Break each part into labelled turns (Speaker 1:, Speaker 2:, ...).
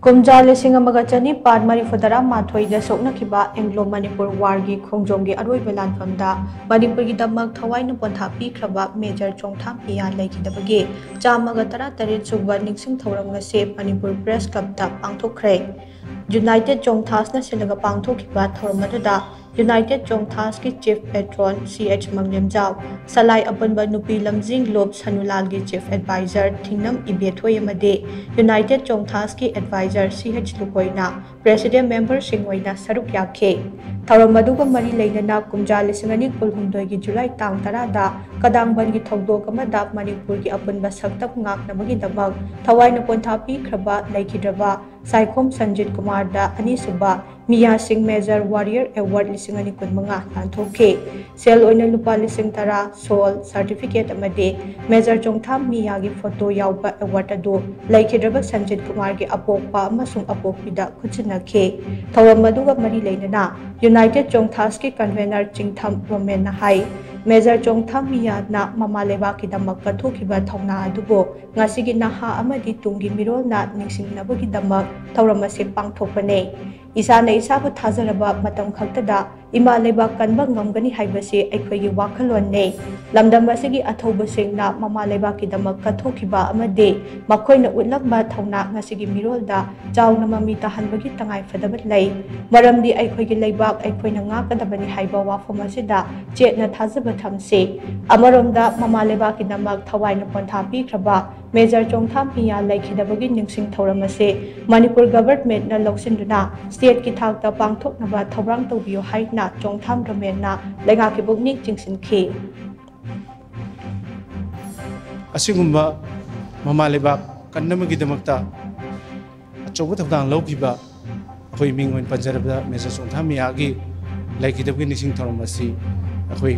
Speaker 1: कुमजा लिसिंग अमगा चनी पाद मरीफुदरा माथोइदा सोकनखिबा एंग्लो मणिपुर वारगी खोंजोंगी अरोइबा लानफमदा मणिपुरगी दमक थवाइना पोंथा पीख्रबा मेजर चोंगथाम पिया लेखिदबगे चामगा 13 सुबा निंगसिंग थौरम ngase मणिपुर प्रेस क्लबता पांगथोखरे यूनाइटेड चोंगथासना सिलगा पांगथोखिबा थौरम अदुदा यूनाइटेड चोंगथास की चीफ पेट्रोन CH मंगलेमजाव सलाई अपनबा नुपी लमजिंग लोब सनुलाल की चीफ एडवाइजर थिंगनम इबेथोय मदे यूनाइटेड चोंगथास की एडवाइजर CH लुकोइना प्रेसिडेंट मेंबर सिंगोइना सरुक याखे थौरम अदुगा मरी लेना कुमजा लिसिंगनी कुलहुमदोय की जुलाई तांग 10 दा कदांगबन की थौदोक अमदा मणिपुर की अपनबा सक्तब ngaknabagi damak थवाइना पोंथा पीख्रबा लेखिद्रबा साइखोम संजीत कुमार दा अनीसुबा मिया सिंह मेजर वारियर एवार्ड लिसिंग अनि कुनमंगा लांथोखे cell ओइना लुपा लिसिंग 10 soul certificate अमदे major Chongtham मिया की फोटो यावबा एवार्ड अदो लेखिद्रबा संजीत कुमार की अपोकपा अमसुंग अपोकपिदा खुचिनखे थौरम अदुगा मरी लेना यूनाइटेड चोंगथास की कन्वेनर चिंगथम रोमेन हाई मेजर चोंगथाम मिया ना ममा लेबा की दमक कथोखिबा थौना अदुबो ngasi naha amadi tungi mirol na ningsingnabagi damak thauram ase pangthokpane isana isabu thajaraba matam khaktada ima leba kanba ngamgani haibase aikhoigi wakhalon ne lamdam asigi athoba singna mama leba ki damak kathokhiba amade makhoina utlamba thauna ngasigi mirol da chauna mami tahanbagi tangai fadabat lei maramdi aikhoigi leibak aikhoina nga kadabani haiba wafam asida chetna thajaba thamse amaromda mama leba ki damak thawaina pontha pi khraba major Chongtham Piya लेखिदबगी निंगसिंग थौरम असे Manipur government ना लौसिंदुना state की थाकता पांगथोकनबा थौरांग तौबियो हाइना चोंगथाम government ना लेगाकी बुकनिक चिंगसिनखे
Speaker 2: असिगुम्बा mama लेबा कन्नमगी दमकता अचौबा थौदांग लौखिबा अखोई Ming ओइन पंजरबदा major चोंगथाम पियागी लेखिदबगी निंगसिंग थौरम असी अखोई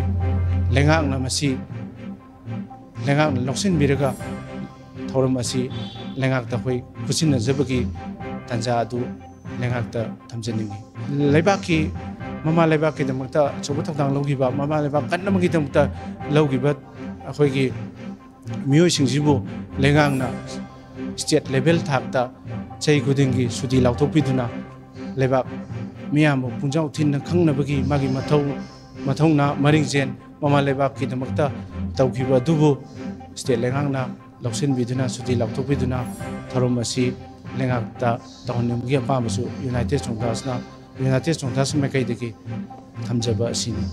Speaker 2: लेंगांगना मसी लेंगांग लौसिन बिरगा थौरम असी लेंगाकता होई खुसिनजबगी तंजा अदु लेंगाकता थमजनिंगी लेबाकी ममा लेबाकी दमकता अचौबा थौदांग लौगिबा ममा लेबाक कन्नमगी दमकता लौगिबा अखोइगी मियोइसिंगजिबु लेंगांगना स्टेट लेवल थाकता चै खुदिंगी सुदी लाउथोपिदुना लेबाक मियामु पुंजाउ थिन खंगनबगी मागी मथौना मरिंगजेन ममा लेबाकी दमकता तौखिबा दुबु स्टेट लेंगांगना लौसिन बिदुना सुदी लाउथोपिदुना थौरम असी लेंगाकता तहनमगी अपामसु यूनाइटेड चोंगथासना मेकैदगी थमजबा असिनी।